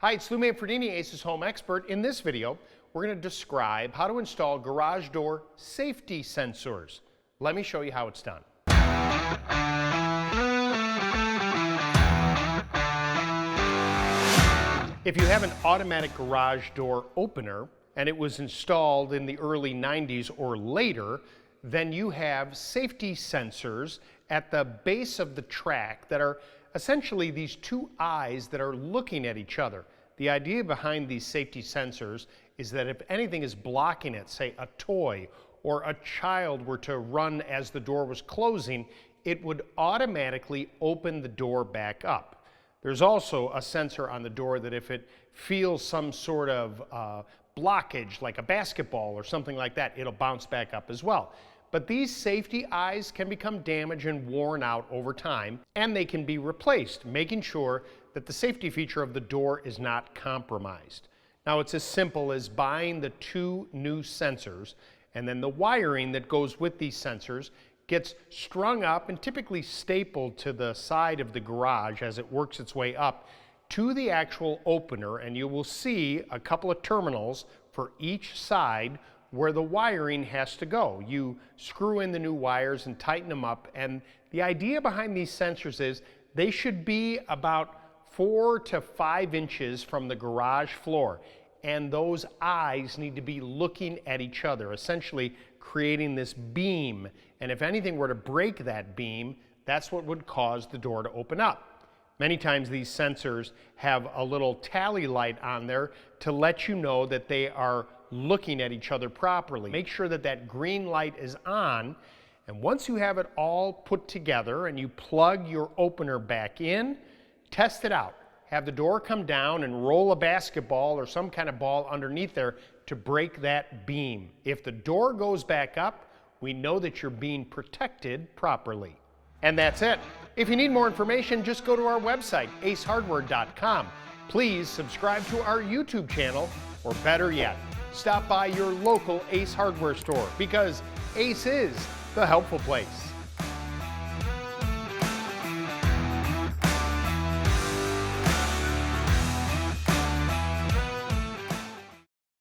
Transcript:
Hi, it's Lou Manfredini, Ace's Home Expert. In this video, we're going to describe how to install garage door safety sensors. Let me show you how it's done. If you have an automatic garage door opener and it was installed in the early 90s or later, then you have safety sensors at the base of the track that are essentially these two eyes that are looking at each other. The idea behind these safety sensors is that if anything is blocking it, say a toy or a child were to run as the door was closing, it would automatically open the door back up. There's also a sensor on the door that if it feels some sort of blockage, like a basketball or something like that, it'll bounce back up as well. But these safety eyes can become damaged and worn out over time, and they can be replaced, making sure that the safety feature of the door is not compromised. Now, it's as simple as buying the two new sensors, and then the wiring that goes with these sensors gets strung up and typically stapled to the side of the garage as it works its way up to the actual opener, and you will see a couple of terminals for each side where the wiring has to go. You screw in the new wires and tighten them up, and the idea behind these sensors is they should be about 4 to 5 inches from the garage floor, and those eyes need to be looking at each other, essentially creating this beam, and if anything were to break that beam, that's what would cause the door to open up. Many times these sensors have a little tally light on there to let you know that they are looking at each other properly. Make sure that that green light is on, and once you have it all put together and you plug your opener back in, test it out. Have the door come down and roll a basketball or some kind of ball underneath there to break that beam. If the door goes back up, we know that you're being protected properly. And that's it. If you need more information, just go to our website, acehardware.com. Please subscribe to our YouTube channel, or better yet, stop by your local Ace Hardware store, because Ace is the helpful place.